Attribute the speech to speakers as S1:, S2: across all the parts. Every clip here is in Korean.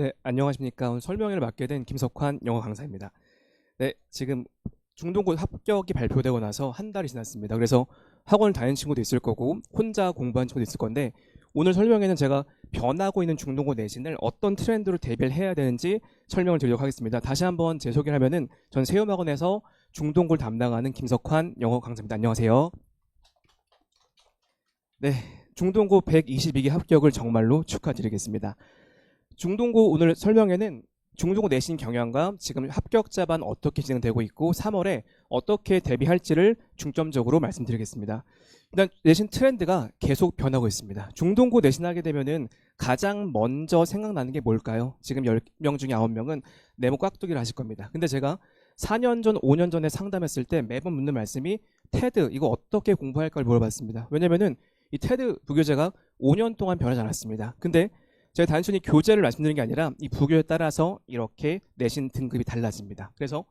S1: 네, 안녕하십니까. 오늘 설명회를 맡게 된 김석환 영어 강사입니다. 네, 지금 중등고 합격이 발표되고 나서 한 달이 지났습니다. 그래서 학원을 다니는 친구도 있을 거고 혼자 공부하는 친구도 있을 건데 오늘 설명회는 제가 변하고 있는 중등고 내신을 어떤 트렌드로 대비를 해야 되는지 설명을 드리도록 하겠습니다. 다시 한번 제 소개를 하면은 전 세움학원에서 중등고를 담당하는 김석환 영어 강사입니다. 안녕하세요. 네, 중등고 122기 합격을 정말로 축하드리겠습니다. 중등고 오늘 설명회는 중등고 내신 경향과 지금 합격자반 어떻게 진행되고 있고 3월에 어떻게 대비할지를 중점적으로 말씀드리겠습니다. 일단 내신 트렌드가 계속 변하고 있습니다. 중등고 내신하게 되면은 가장 먼저 생각나는 게 뭘까요? 지금 10명 중에 9명은 네모 꽉두기를 하실 겁니다. 근데 제가 4년 전, 5년 전에 상담했을 때 매번 묻는 말씀이 테드 이거 어떻게 공부할까를 물어봤습니다. 왜냐면은 이 테드 부교재가 5년 동안 변하지 않았습니다. 근데 제가 단순히 교재를 말씀드리는 게 아니라 이 부교에 따라서 이렇게 내신 등급이 달라집니다. 그래서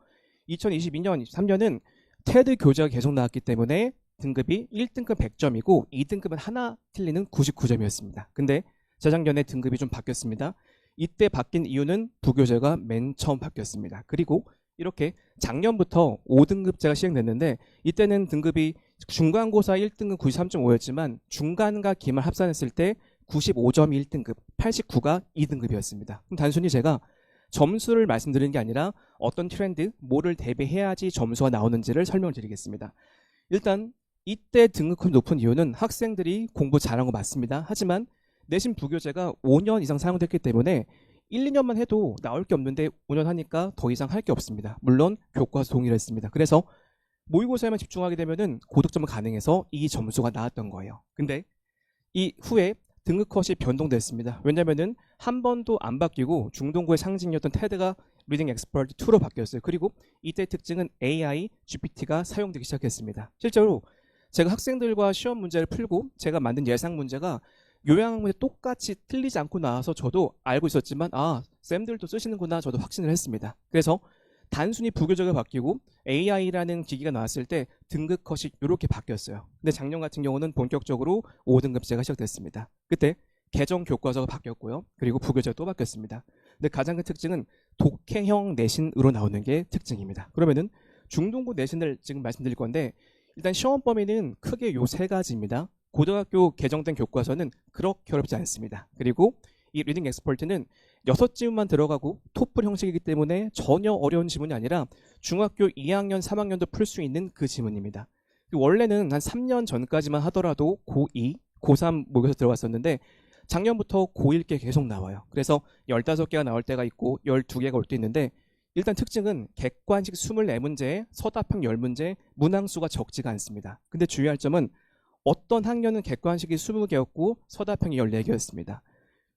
S1: 2022년, 23년은 테드 교재가 계속 나왔기 때문에 등급이 1등급 100점이고 2등급은 하나 틀리는 99점이었습니다. 근데 재작년에 등급이 좀 바뀌었습니다. 이때 바뀐 이유는 부교재가 맨 처음 바뀌었습니다. 그리고 이렇게 작년부터 5등급제가 시행됐는데 이때는 등급이 중간고사 1등급 93.5였지만 중간과 기말 합산했을 때 95점이 1등급, 89가 2등급이었습니다. 그럼 단순히 제가 점수를 말씀드리는 게 아니라 어떤 트렌드, 뭐를 대비해야지 점수가 나오는지를 설명드리겠습니다. 일단 이때 등급이 높은 이유는 학생들이 공부 잘한 거 맞습니다. 하지만 내신 부교재가 5년 이상 사용됐기 때문에 1, 2년만 해도 나올 게 없는데 5년 하니까 더 이상 할 게 없습니다. 물론 교과서 동일했습니다. 그래서 모의고사에만 집중하게 되면은 고득점을 가능해서 이 점수가 나왔던 거예요. 근데 이 후에 등급 컷이 변동됐습니다. 왜냐면은 한 번도 안 바뀌고 중등고의 상징이었던 테드가 리딩 엑스퍼트 2로 바뀌었어요. 그리고 이때 특징은 AI, GPT가 사용되기 시작했습니다. 실제로 제가 학생들과 시험 문제를 풀고 제가 만든 예상 문제가 요양학 문제 똑같이 틀리지 않고 나와서 저도 알고 있었지만 쌤들도 쓰시는구나 저도 확신을 했습니다. 그래서 단순히 부교재가 바뀌고 AI라는 기기가 나왔을 때 등급 컷이 이렇게 바뀌었어요. 근데 작년 같은 경우는 본격적으로 5등급제가 시작됐습니다. 그때 개정 교과서가 바뀌었고요. 그리고 부교재가 또 바뀌었습니다. 근데 가장 큰 특징은 독해형 내신으로 나오는 게 특징입니다. 그러면은 중등고 내신을 지금 말씀드릴 건데 일단 시험 범위는 크게 요 세 가지입니다. 고등학교 개정된 교과서는 그렇게 어렵지 않습니다. 그리고 이 리딩 엑스퍼트는 6지문만 들어가고 토플 형식이기 때문에 전혀 어려운 지문이 아니라 중학교 2학년, 3학년도 풀 수 있는 그 지문입니다. 원래는 한 3년 전까지만 하더라도 고2, 고3 모의고사 들어갔었는데 작년부터 고1게 계속 나와요. 그래서 15개가 나올 때가 있고 12개가 올 때 있는데 일단 특징은 객관식 24문제에 서답형 10문제, 문항수가 적지가 않습니다. 근데 주의할 점은 어떤 학년은 객관식이 20개였고 서답형이 14개였습니다.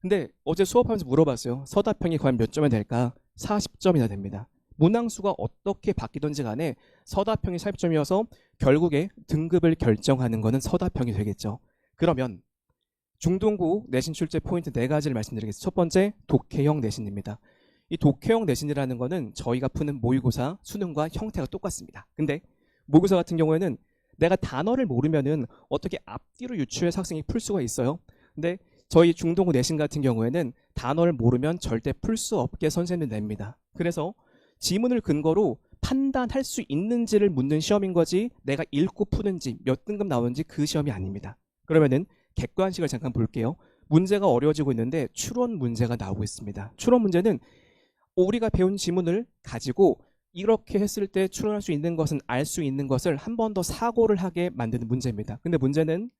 S1: 근데 어제 수업하면서 물어봤어요. 서답형이 과연 몇 점이 될까? 40점이나 됩니다. 문항수가 어떻게 바뀌든지 간에 서답형이 40점이어서 결국에 등급을 결정하는 것은 서답형이 되겠죠. 그러면 중등고 내신 출제 포인트 4가지를 말씀드리겠습니다. 첫 번째, 독해형 내신입니다. 이 독해형 내신이라는 것은 저희가 푸는 모의고사, 수능과 형태가 똑같습니다. 근데 모의고사 같은 경우에는 내가 단어를 모르면은 어떻게 앞뒤로 유추해서 학생이 풀 수가 있어요. 근데 저희 중등고 내신 같은 경우에는 단어를 모르면 절대 풀 수 없게 선생님이 냅니다. 그래서 지문을 근거로 판단할 수 있는지를 묻는 시험인 거지 내가 읽고 푸는지 몇 등급 나오는지 그 시험이 아닙니다. 그러면은 객관식을 잠깐 볼게요. 문제가 어려워지고 있는데 추론 문제가 나오고 있습니다. 추론 문제는 우리가 배운 지문을 가지고 이렇게 했을 때 추론할 수 있는 것은 알 수 있는 것을 한 번 더 사고를 하게 만드는 문제입니다. 근데 문제는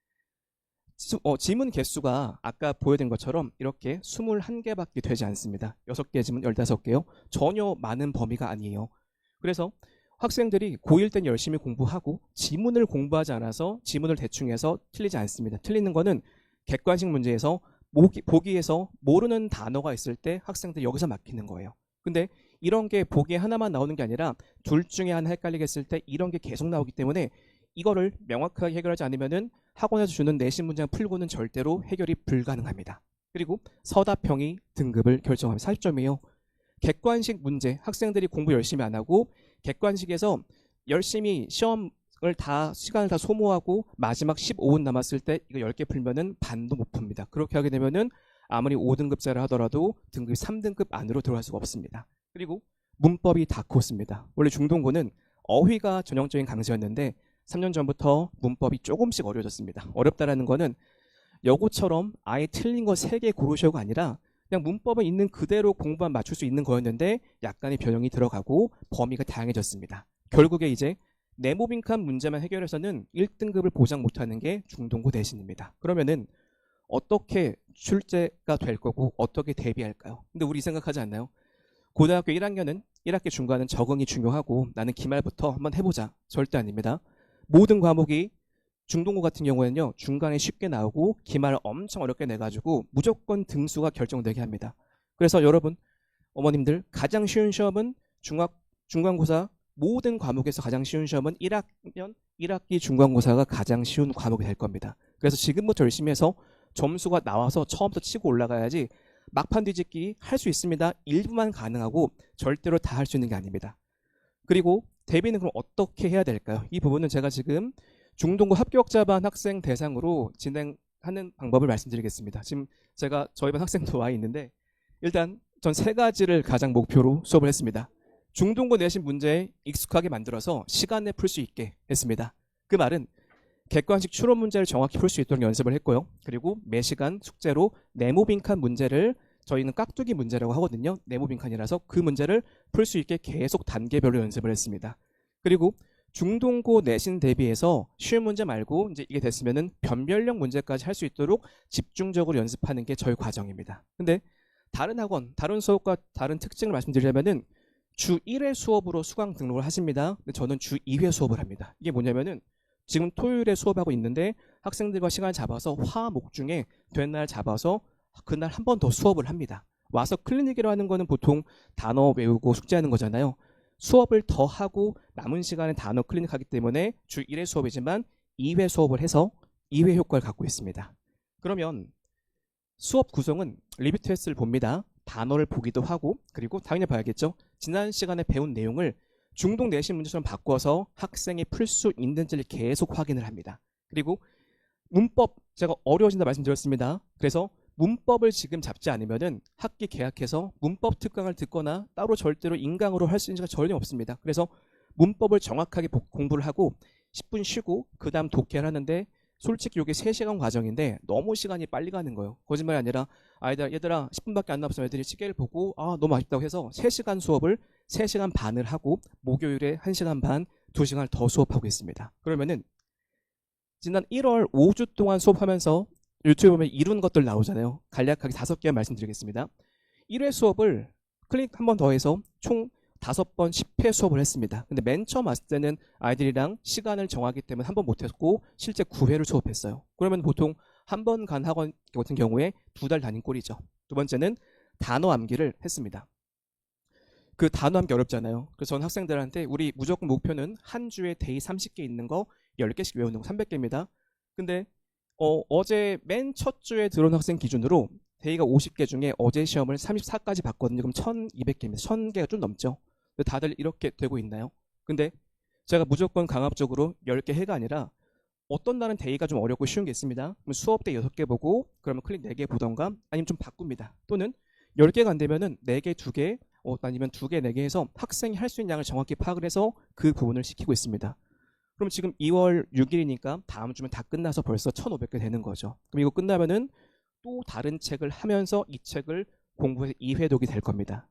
S1: 지문 개수가 아까 보여드린 것처럼 이렇게 21개밖에 되지 않습니다. 6개 지문 15개요. 전혀 많은 범위가 아니에요. 그래서 학생들이 고1 때는 열심히 공부하고 지문을 공부하지 않아서 지문을 대충 해서 틀리지 않습니다. 틀리는 거는 객관식 문제에서 보기에서 모르는 단어가 있을 때 학생들이 여기서 막히는 거예요. 근데 이런 게 보기에 하나만 나오는 게 아니라 둘 중에 하나 헷갈리겠을 때 이런 게 계속 나오기 때문에 이거를 명확하게 해결하지 않으면은 학원에서 주는 내신 문제를 풀고는 절대로 해결이 불가능합니다. 그리고 서답형이 등급을 결정합니다. 40점이에요. 객관식 문제, 학생들이 공부 열심히 안 하고 객관식에서 열심히 시간을 다 소모하고 마지막 15분 남았을 때 이거 10개 풀면은 반도 못 풉니다. 그렇게 하게 되면은 아무리 5등급자를 하더라도 등급 3등급 안으로 들어갈 수가 없습니다. 그리고 문법이 다 컸습니다. 원래 중동고는 어휘가 전형적인 강좌였는데 3년 전부터 문법이 조금씩 어려워졌습니다. 어렵다라는 거는 여고처럼 아예 틀린 거 3개 고르셔가 아니라 그냥 문법에 있는 그대로 공부만 맞출 수 있는 거였는데 약간의 변형이 들어가고 범위가 다양해졌습니다. 결국에 이제 네모 빈칸 문제만 해결해서는 1등급을 보장 못하는 게 중동고 내신입니다. 그러면은 어떻게 출제가 될 거고 어떻게 대비할까요? 근데 우리 생각하지 않나요? 고등학교 1학년은 1학기 중간은 적응이 중요하고 나는 기말부터 한번 해보자. 절대 아닙니다. 모든 과목이 중동고 같은 경우에는요, 중간에 쉽게 나오고 기말을 엄청 어렵게 내가지고 무조건 등수가 결정되게 합니다. 그래서 여러분, 어머님들, 가장 쉬운 시험은 중간고사 모든 과목에서 가장 쉬운 시험은 1학년 1학기 중간고사가 가장 쉬운 과목이 될 겁니다. 그래서 지금부터 열심히 해서 점수가 나와서 처음부터 치고 올라가야지 막판 뒤집기 할 수 있습니다. 일부만 가능하고 절대로 다 할 수 있는 게 아닙니다. 그리고 대비는 그럼 어떻게 해야 될까요? 이 부분은 제가 지금 중동고 합격자 반 학생 대상으로 진행하는 방법을 말씀드리겠습니다. 지금 제가 저희 반 학생도 와 있는데 일단 전 3가지를 가장 목표로 수업을 했습니다. 중동고 내신 문제에 익숙하게 만들어서 시간에 풀 수 있게 했습니다. 그 말은 객관식 추론 문제를 정확히 풀 수 있도록 연습을 했고요. 그리고 매 시간 숙제로 네모 빈칸 문제를 저희는 깍두기 문제라고 하거든요. 네모 빈칸이라서 그 문제를 풀 수 있게 계속 단계별로 연습을 했습니다. 그리고 중동고 내신 대비해서 쉬운 문제 말고 이제 이게 됐으면은 변별력 문제까지 할 수 있도록 집중적으로 연습하는 게 저희 과정입니다. 근데 다른 학원, 다른 수업과 다른 특징을 말씀드리려면은 주 1회 수업으로 수강 등록을 하십니다. 근데 저는 주 2회 수업을 합니다. 이게 뭐냐면은 지금 토요일에 수업하고 있는데 학생들과 시간을 잡아서 화, 목 중에 된 날 잡아서 그날 한 번 더 수업을 합니다. 와서 클리닉이라고 하는 거는 보통 단어 외우고 숙제하는 거잖아요. 수업을 더 하고 남은 시간에 단어 클리닉하기 때문에 주 1회 수업이지만 2회 수업을 해서 2회 효과를 갖고 있습니다. 그러면 수업 구성은 리뷰 테스트를 봅니다. 단어를 보기도 하고 그리고 당연히 봐야겠죠. 지난 시간에 배운 내용을 중동 내신 문제처럼 바꿔서 학생이 풀 수 있는지를 계속 확인을 합니다. 그리고 문법 제가 어려워진다 말씀드렸습니다. 그래서 문법을 지금 잡지 않으면은 학기 개학해서 문법 특강을 듣거나 따로 절대로 인강으로 할 수 있는 시간 전혀 없습니다. 그래서 문법을 정확하게 공부를 하고 10분 쉬고 그 다음 독해를 하는데 솔직히 이게 3시간 과정인데 너무 시간이 빨리 가는 거예요. 거짓말이 아니라 얘들아 10분밖에 안 남았으면 애들이 시계를 보고 너무 아쉽다고 해서 3시간 수업을 3시간 반을 하고 목요일에 1시간 반, 2시간을 더 수업하고 있습니다. 그러면은 지난 1월 5주 동안 수업하면서 유튜브에 보면 이룬 것들 나오잖아요. 간략하게 5개 말씀드리겠습니다. 1회 수업을 클릭 한 번 더 해서 총 5번 10회 수업을 했습니다. 근데 맨 처음 왔을 때는 아이들이랑 시간을 정하기 때문에 한 번 못했고 실제 9회를 수업했어요. 그러면 보통 한 번 간 학원 같은 경우에 2달 다닌 꼴이죠. 두 번째는 단어 암기를 했습니다. 그 단어 암기 어렵잖아요. 그래서 저는 학생들한테 우리 무조건 목표는 한 주에 데이 30개 있는 거 10개씩 외우는 거 300개입니다. 근데 어제 맨 첫 주에 들어온 학생 기준으로 데이가 50개 중에 어제 시험을 34까지 봤거든요. 그럼 1200개입니다. 1000개가 좀 넘죠. 근데 다들 이렇게 되고 있나요? 근데 제가 무조건 강압적으로 10개 해가 아니라 어떤 날은 데이가 좀 어렵고 쉬운 게 있습니다. 그럼 수업 때 6개 보고 그러면 클릭 4개 보던가 아니면 좀 바꿉니다. 또는 10개가 안 되면은 4개, 2개 아니면 2개, 4개 해서 학생이 할 수 있는 양을 정확히 파악을 해서 그 부분을 시키고 있습니다. 그럼 지금 2월 6일이니까 다음 주면 다 끝나서 벌써 1500개 되는 거죠. 그럼 이거 끝나면은 또 다른 책을 하면서 이 책을 공부해서 2회독이 될 겁니다.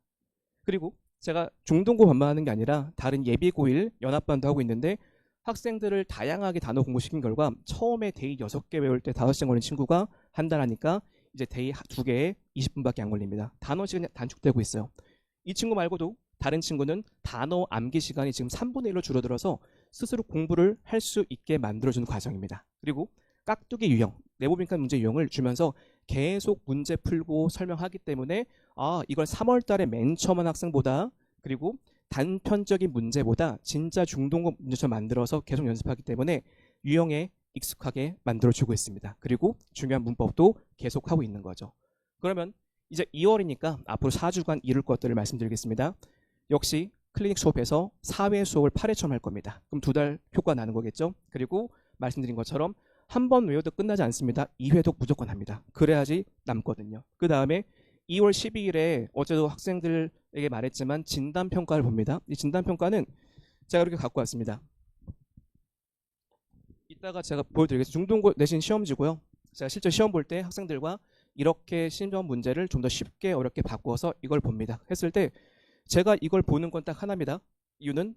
S1: 그리고 제가 중동고 반만하는 게 아니라 다른 예비고1 연합반도 하고 있는데 학생들을 다양하게 단어 공부시킨 결과 처음에 데이 6개 외울 때 5시간 걸린 친구가 한 달 하니까 이제 데이 2개에 20분밖에 안 걸립니다. 단어 시간이 단축되고 있어요. 이 친구 말고도 다른 친구는 단어 암기 시간이 지금 3분의 1로 줄어들어서 스스로 공부를 할 수 있게 만들어주는 과정입니다. 그리고 깍두기 유형, 네모 빈칸 문제 유형을 주면서 계속 문제 풀고 설명하기 때문에 이걸 3월 달에 맨 처음 한 학생보다 그리고 단편적인 문제보다 진짜 중동고 문제처럼 만들어서 계속 연습하기 때문에 유형에 익숙하게 만들어주고 있습니다. 그리고 중요한 문법도 계속하고 있는 거죠. 그러면 이제 2월이니까 앞으로 4주간 이룰 것들을 말씀드리겠습니다. 역시 클리닉 수업에서 4회 수업을 8회처럼 할 겁니다. 그럼 2달 효과 나는 거겠죠. 그리고 말씀드린 것처럼 한 번 외워도 끝나지 않습니다. 2회독 무조건 합니다. 그래야지 남거든요. 그 다음에 2월 12일에 어제도 학생들에게 말했지만 진단평가를 봅니다. 이 진단평가는 제가 이렇게 갖고 왔습니다. 이따가 제가 보여드리겠습니다. 중등고 내신 시험지고요. 제가 실제 시험 볼 때 학생들과 이렇게 시험 문제를 좀 더 쉽게 어렵게 바꿔서 이걸 봅니다. 했을 때 제가 이걸 보는 건 딱 하나입니다. 이유는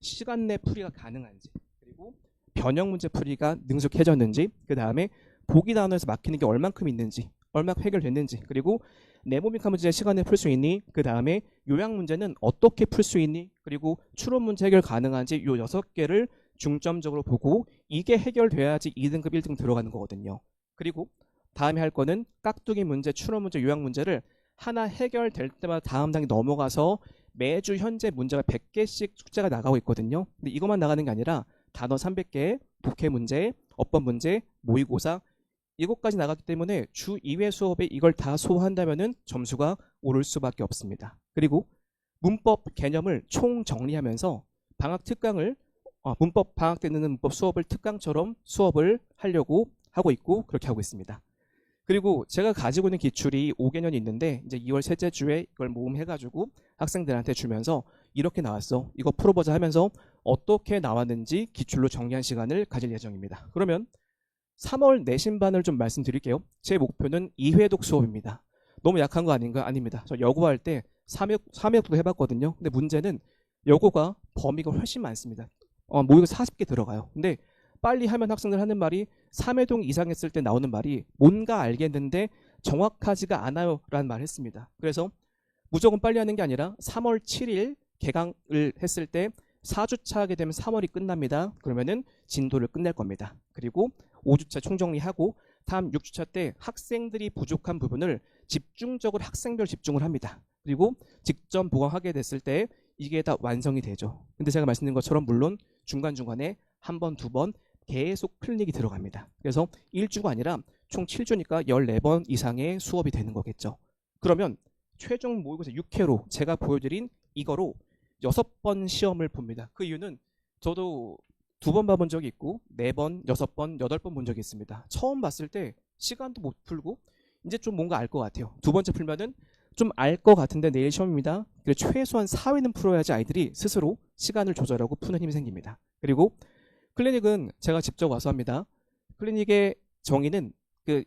S1: 시간 내 풀이가 가능한지, 그리고 변형 문제 풀이가 능숙해졌는지, 그 다음에 보기 단어에서 막히는 게 얼만큼 있는지, 얼마큼 해결됐는지, 그리고 네모미카 문제 시간에 풀 수 있니, 그 다음에 요약 문제는 어떻게 풀 수 있니, 그리고 추론 문제 해결 가능한지 요 6개를 중점적으로 보고 이게 해결돼야지 2등급 1등 들어가는 거거든요. 그리고 다음에 할 거는 깍두기 문제, 추론 문제, 요약 문제를 하나 해결될 때마다 다음 단계 넘어가서 매주 현재 문제가 100개씩 숙제가 나가고 있거든요. 근데 이것만 나가는 게 아니라 단어 300개, 독해 문제, 어법 문제, 모의고사 이것까지 나갔기 때문에 주 2회 수업에 이걸 다 소화한다면은 점수가 오를 수밖에 없습니다. 그리고 문법 개념을 총 정리하면서 방학 특강을 문법 방학 때 듣는 문법 수업을 특강처럼 수업을 하려고 하고 있고 그렇게 하고 있습니다. 그리고 제가 가지고 있는 기출이 5개년이 있는데 이제 2월 셋째 주에 이걸 모음해가지고 학생들한테 주면서 이렇게 나왔어. 이거 풀어보자 하면서 어떻게 나왔는지 기출로 정리한 시간을 가질 예정입니다. 그러면 3월 내신반을 좀 말씀드릴게요. 제 목표는 2회독 수업입니다. 너무 약한 거 아닌가? 아닙니다. 저 여고할 때 3회독도 해봤거든요. 근데 문제는 여고가 범위가 훨씬 많습니다. 모의고사 40개 들어가요. 근데 빨리 하면 학생들 하는 말이 3회독 이상 했을 때 나오는 말이 뭔가 알겠는데 정확하지가 않아요 라는 말을 했습니다. 그래서 무조건 빨리 하는 게 아니라 3월 7일 개강을 했을 때 4주차 하게 되면 3월이 끝납니다. 그러면은 진도를 끝낼 겁니다. 그리고 5주차 총정리하고 다음 6주차 때 학생들이 부족한 부분을 집중적으로 학생별 집중을 합니다. 그리고 직접 보강하게 됐을 때 이게 다 완성이 되죠. 근데 제가 말씀드린 것처럼 물론 중간중간에 한 번, 두 번 계속 클리닉이 들어갑니다. 그래서 1주가 아니라 총 7주니까 14번 이상의 수업이 되는 거겠죠. 그러면 최종 모의고사 6회로 제가 보여드린 이거로 6번 시험을 봅니다. 그 이유는 저도 2번 봐본 적이 있고 4번, 6번, 8번 본 적이 있습니다. 처음 봤을 때 시간도 못 풀고 이제 좀 뭔가 알 것 같아요. 두 번째 풀면은 좀 알 것 같은데 내일 시험입니다. 그래서 최소한 4회는 풀어야지 아이들이 스스로 시간을 조절하고 푸는 힘이 생깁니다. 그리고 클리닉은 제가 직접 와서 합니다. 클리닉의 정의는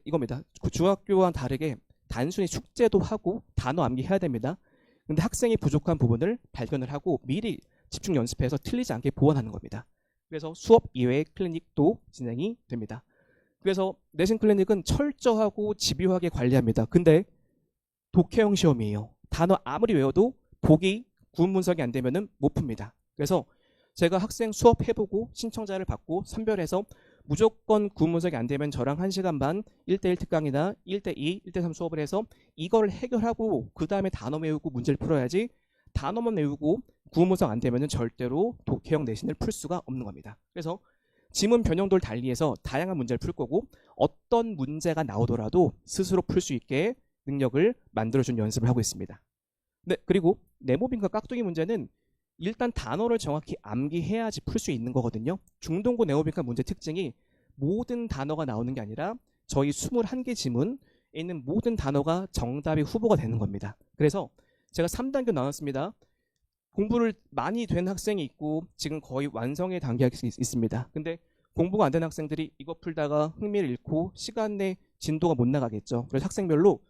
S1: 이겁니다. 중학교와 다르게 단순히 숙제도 하고 단어 암기해야 됩니다. 근데 학생이 부족한 부분을 발견을 하고 미리 집중 연습해서 틀리지 않게 보완하는 겁니다. 그래서 수업 이외의 클리닉도 진행이 됩니다. 그래서 내신 클리닉은 철저하고 집요하게 관리합니다. 근데 독해형 시험이에요. 단어 아무리 외워도 보기, 구문 분석이 안 되면은 못 풉니다. 그래서 제가 학생 수업 해보고 신청자를 받고 선별해서 무조건 구문 분석이 안 되면 저랑 1시간 반 1대1 특강이나 1대2, 1대3 수업을 해서 이걸 해결하고 그 다음에 단어 외우고 문제를 풀어야지 단어만 외우고 구문 분석 안 되면 절대로 독해형 내신을 풀 수가 없는 겁니다. 그래서 지문 변형도를 달리해서 다양한 문제를 풀 거고 어떤 문제가 나오더라도 스스로 풀 수 있게 능력을 만들어준 연습을 하고 있습니다. 네, 그리고 네모빈과 깍두기 문제는 일단 단어를 정확히 암기해야지 풀 수 있는 거거든요. 중동고 네모빈과 문제 특징이 모든 단어가 나오는 게 아니라 저희 21개 지문에 있는 모든 단어가 정답이 후보가 되는 겁니다. 그래서 제가 3단계 나눴습니다. 공부를 많이 된 학생이 있고 지금 거의 완성의 단계가 있습니다. 근데 공부가 안 된 학생들이 이거 풀다가 흥미를 잃고 시간 내 진도가 못 나가겠죠. 그래서 학생별로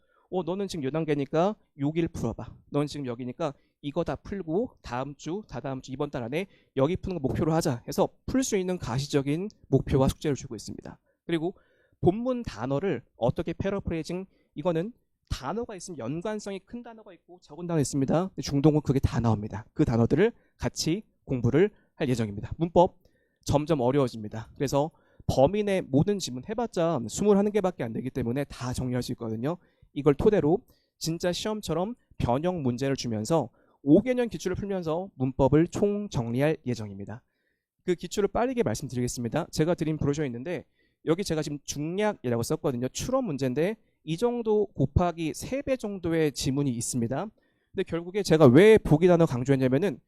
S1: 너는 지금 요 단계니까 여기를 풀어봐. 너는 지금 여기니까 이거 다 풀고 다음 주, 다다음 주, 이번 달 안에 여기 푸는 거 목표로 하자 해서 풀 수 있는 가시적인 목표와 숙제를 주고 있습니다. 그리고 본문 단어를 어떻게 패러프레이징, 이거는 단어가 있으면 연관성이 큰 단어가 있고 적은 단어가 있습니다. 중동은 그게 다 나옵니다. 그 단어들을 같이 공부를 할 예정입니다. 문법 점점 어려워집니다. 그래서 범위 내 모든 지문 해봤자 21개밖에 안 되기 때문에 다 정리할 수 있거든요. 이걸 토대로 진짜 시험처럼 변형 문제를 주면서 5개년 기출을 풀면서 문법을 총 정리할 예정입니다. 그 기출을 빠르게 말씀드리겠습니다. 제가 드린 브로셔 있는데 여기 제가 지금 중략이라고 썼거든요. 추론 문제인데 이 정도 곱하기 3배 정도의 지문이 있습니다. 근데 결국에 제가 왜 보기 단어 강조했냐면은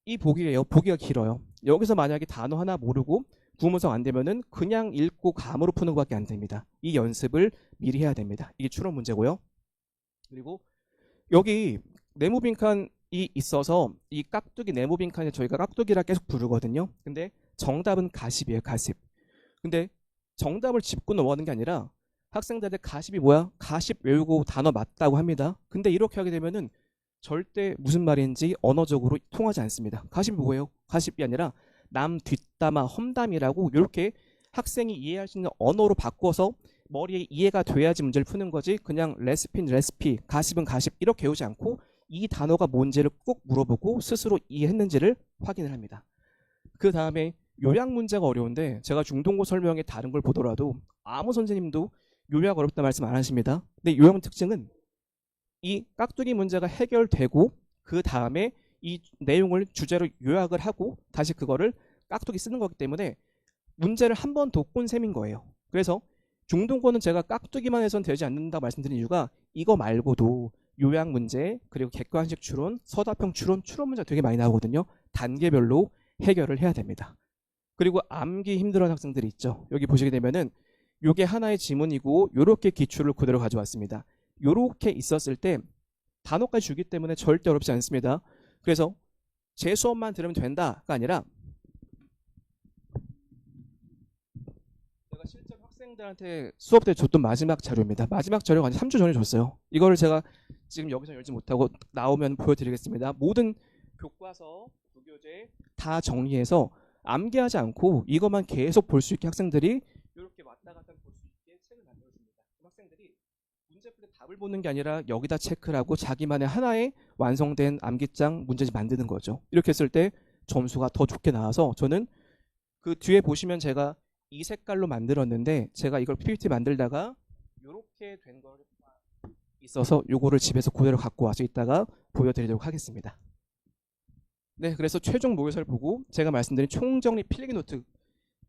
S1: 이 보기예요. 보기가 길어요. 여기서 만약에 단어 하나 모르고 구문성 안 되면은 그냥 읽고 감으로 푸는 것밖에 안 됩니다. 이 연습을 미리 해야 됩니다. 이게 추론 문제고요. 그리고 여기 네모 빈칸이 있어서 이 깍두기 네모 빈칸에 저희가 깍두기라 계속 부르거든요. 근데 정답은 가십이에요. 가십. 근데 정답을 짚고 넘어가는 게 아니라 학생들한테 가십이 뭐야? 가십 외우고 단어 맞다고 합니다. 근데 이렇게 하게 되면은 절대 무슨 말인지 언어적으로 통하지 않습니다. 가십이 뭐예요? 가십이 아니라 남 뒷담화 험담이라고 이렇게 학생이 이해할 수 있는 언어로 바꿔서 머리에 이해가 돼야지 문제를 푸는 거지, 그냥 레시피는 레시피, 가십은 가십 이렇게 외우지 않고 이 단어가 뭔지를 꼭 물어보고 스스로 이해했는지를 확인을 합니다. 그 다음에 요약 문제가 어려운데 제가 중동고 설명에 다른 걸 보더라도 아무 선생님도 요약 어렵다 말씀 안 하십니다. 근데 요약 특징은 이 깍두기 문제가 해결되고 그 다음에 이 내용을 주제로 요약을 하고 다시 그거를 깍두기 쓰는 거기 때문에 문제를 한 번 더 꼰 셈인 거예요. 그래서 중동고는 제가 깍두기만 해서는 되지 않는다고 말씀드린 이유가 이거 말고도 요약 문제, 그리고 객관식 추론, 서답형 추론, 추론 문제가 되게 많이 나오거든요. 단계별로 해결을 해야 됩니다. 그리고 암기 힘들어하는 학생들이 있죠. 여기 보시게 되면은 요게 하나의 지문이고 요렇게 기출을 그대로 가져왔습니다. 요렇게 있었을 때 단어까지 주기 때문에 절대 어렵지 않습니다. 그래서 제 수업만 들으면 된다가 아니라 제가 실제로 학생들한테 수업 때 줬던 마지막 자료입니다. 마지막 자료가 한 3주 전에 줬어요. 이거를 제가 지금 여기서 열지 못하고 나오면 보여드리겠습니다. 모든 교과서, 부교재 다 정리해서 암기하지 않고 이것만 계속 볼 수 있게 학생들이 이렇게 왔다 갔다 볼 수 있게 책을 만들어줍니다. 학생들이 문제 풀 때 답을 보는 게 아니라 여기다 체크를 하고 자기만의 하나의 완성된 암기장 문제집 만드는 거죠. 이렇게 했을 때 점수가 더 좋게 나와서 저는 그 뒤에 보시면 제가 이 색깔로 만들었는데 제가 이걸 PPT 만들다가 이렇게 된 걸 있어서 요거를 집에서 그대로 갖고 와서 이따가 보여드리도록 하겠습니다. 네, 그래서 최종 모의고사를 보고 제가 말씀드린 총정리 필기 노트,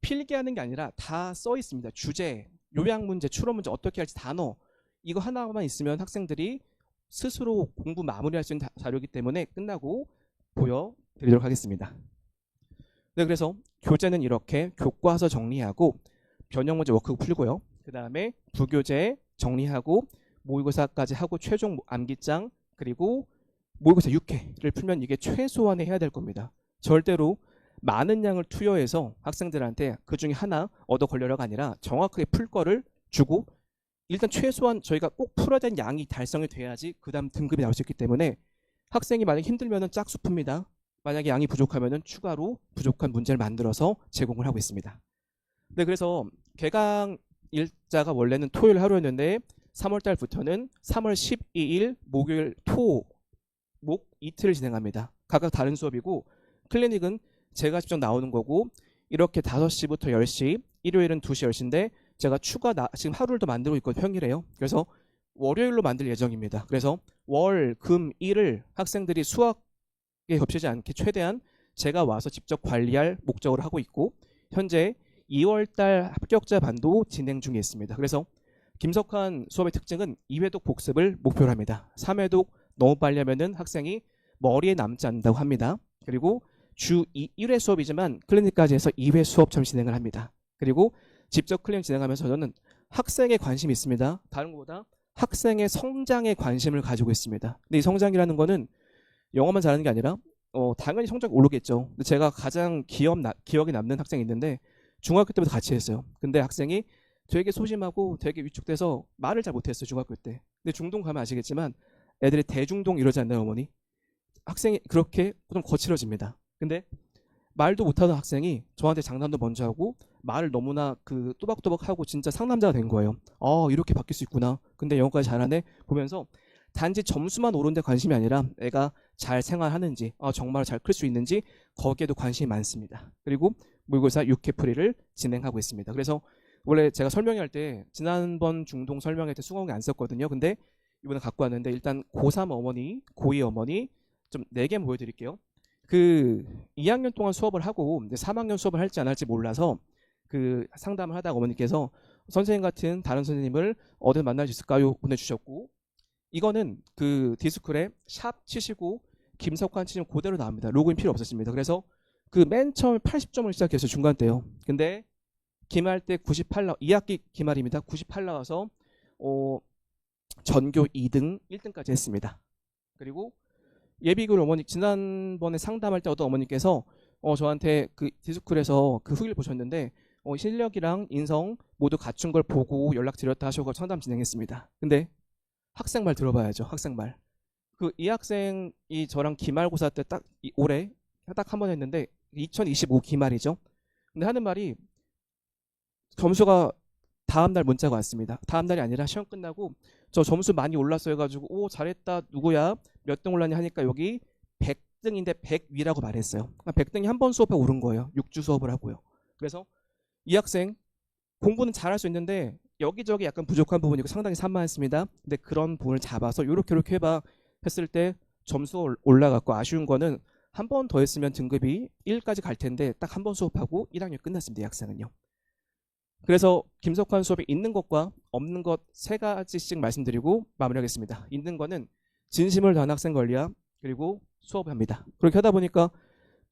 S1: 필기하는 게 아니라 다 써 있습니다. 주제, 요약 문제, 추론 문제 어떻게 할지 단어, 이거 하나만 있으면 학생들이 스스로 공부 마무리할 수 있는 자료이기 때문에 끝나고 보여드리도록 하겠습니다. 네, 그래서 교재는 이렇게 교과서 정리하고 변형 문제 워크북 풀고요. 그 다음에 부교재 정리하고 모의고사까지 하고 최종 암기장, 그리고 모의고사 6회를 풀면 이게 최소한에 해야 될 겁니다. 절대로 많은 양을 투여해서 학생들한테 그 중에 하나 얻어 걸려라가 아니라 정확하게 풀 거를 주고 일단 최소한 저희가 꼭 풀어야 되는 양이 달성이 돼야지 그 다음 등급이 나올 수 있기 때문에 학생이 만약에 힘들면 짝수 풉니다. 만약에 양이 부족하면 추가로 부족한 문제를 만들어서 제공을 하고 있습니다. 네, 그래서 개강 일자가 원래는 토요일 하루였는데 3월달부터는 3월 12일 목요일 목 이틀을 진행합니다. 각각 다른 수업이고 클리닉은 제가 직접 나오는 거고 이렇게 5시부터 10시, 일요일은 2시 10시인데 제가 추가 지금 하루를 더 만들고 있거든요. 평일에요. 그래서 월요일로 만들 예정입니다. 그래서 월, 금, 일을 학생들이 수학에 겹치지 않게 최대한 제가 와서 직접 관리할 목적으로 하고 있고 현재 2월달 합격자 반도 진행 중에 있습니다. 그래서 김석환 수업의 특징은 2회독 복습을 목표로 합니다. 3회독 너무 빨리 하면은 학생이 머리에 남지 않는다고 합니다. 그리고 주 1회 수업이지만 클리닉까지 해서 2회 수업처럼 진행을 합니다. 그리고 직접 클리닉 진행하면서 저는 학생에 관심이 있습니다. 다른 것보다 학생의 성장에 관심을 가지고 있습니다. 근데 이 성장이라는 거는 영어만 잘하는 게 아니라 당연히 성적이 오르겠죠. 근데 제가 가장 기억에 남는 학생이 있는데 중학교 때부터 같이 했어요. 근데 학생이 되게 소심하고 되게 위축돼서 말을 잘 못했어요. 중학교 때. 근데 중동 가면 아시겠지만 애들이 대중동 이러지 않나요, 어머니? 학생이 그렇게 좀 거칠어집니다. 근데 말도 못하던 학생이 저한테 장난도 먼저 하고 말을 너무나 그 또박또박하고 진짜 상남자가 된 거예요. 이렇게 바뀔 수 있구나. 근데 영어까지 잘하네 보면서 단지 점수만 오른 데 관심이 아니라 애가 잘 생활하는지 정말 잘 클 수 있는지 거기에도 관심이 많습니다. 그리고 모의고사 6회 풀이를 진행하고 있습니다. 그래서 원래 제가 설명할 때 지난번 중동 설명할 때 수강이 안 썼거든요. 근데 이번에 갖고 왔는데 일단 고3 어머니, 고2 어머니 좀 4개 보여드릴게요. 그 2학년 동안 수업을 하고 3학년 수업을 할지 안 할지 몰라서 그 상담을 하다가 어머니께서 선생님 같은 다른 선생님을 어디서 만날 수 있을까요? 보내주셨고 이거는 그 디스쿨에 샵 치시고 김석환 치시면 그대로 나옵니다. 로그인 필요 없었습니다. 그래서 그 맨 처음에 80점을 시작했어요. 중간 때요. 근데 기말 때 98 2학기 기말입니다. 98 나와서 전교 2등, 1등까지 했습니다. 그리고 예비교를 어머니 지난번에 상담할 때 어떤 어머니께서 저한테 그 디스쿨에서 그 후기를 보셨는데 실력이랑 인성 모두 갖춘 걸 보고 연락드렸다 하셔서 상담 진행했습니다. 근데 학생 말 들어봐야죠. 학생 말. 그 이 학생이 저랑 기말고사 때 딱 올해 딱 한 번 했는데 2025 기말이죠. 근데 하는 말이 점수가 다음 날 문자가 왔습니다. 다음 날이 아니라 시험 끝나고 저 점수 많이 올랐어 해가지고 오 잘했다 누구야 몇 등 올랐냐 하니까 여기 100등인데 100위라고 말했어요. 100등이 한 번 수업에 오른 거예요. 6주 수업을 하고요. 그래서 이 학생 공부는 잘할 수 있는데 여기저기 약간 부족한 부분이고 상당히 산만했습니다. 근데 그런 부분을 잡아서 요렇게 해봐 했을 때 점수가 올라갔고 아쉬운 거는 한 번 더 했으면 등급이 1까지 갈 텐데 딱 한 번 수업하고 1학년 끝났습니다. 이 학생은요. 그래서 김석환 수업에 있는 것과 없는 것 세 가지씩 말씀드리고 마무리하겠습니다. 있는 거는 진심을 다한 학생 관리야. 그리고 수업을 합니다. 그렇게 하다 보니까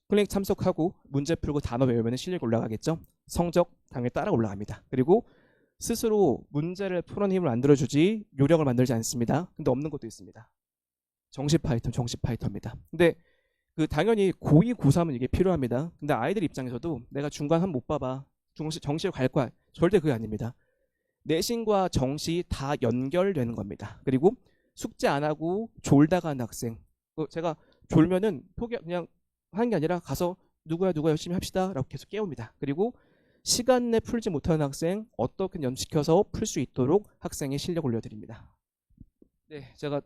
S1: 클리닉 참석하고 문제 풀고 단어 외우면 실력이 올라가겠죠. 성적 당연히 따라 올라갑니다. 그리고 스스로 문제를 푸는 힘을 만들어주지 요령을 만들지 않습니다. 근데 없는 것도 있습니다. 정시 파이터입니다. 근데 그 당연히 고2, 고3은 이게 필요합니다. 근데 아이들 입장에서도 내가 중간 한 번 못 봐봐. 정시로 갈 거야. 절대 그게 아닙니다. 내신과 정시 다 연결되는 겁니다. 그리고 숙제 안 하고 졸다가 하는 학생. 제가 졸면은 그냥 하는 게 아니라 가서 누구야 열심히 합시다 라고 계속 깨웁니다. 그리고 시간 내 풀지 못하는 학생 어떻게 연습시켜서 풀 수 있도록 학생의 실력 올려드립니다. 네, 제가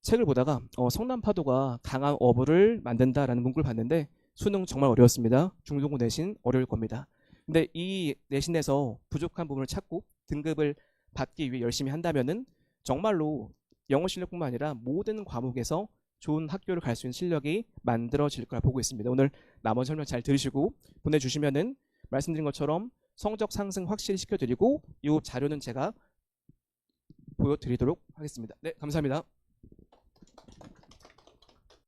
S1: 책을 보다가 성남파도가 강한 어부를 만든다라는 문구를 봤는데 수능 정말 어려웠습니다. 중등고 내신 어려울 겁니다. 근데 이 내신에서 부족한 부분을 찾고 등급을 받기 위해 열심히 한다면은 정말로 영어 실력뿐만 아니라 모든 과목에서 좋은 학교를 갈 수 있는 실력이 만들어질 거라 보고 있습니다. 오늘 나머지 설명 잘 들으시고 보내주시면은 말씀드린 것처럼 성적 상승 확실히 시켜드리고 이 자료는 제가 보여드리도록 하겠습니다. 네, 감사합니다.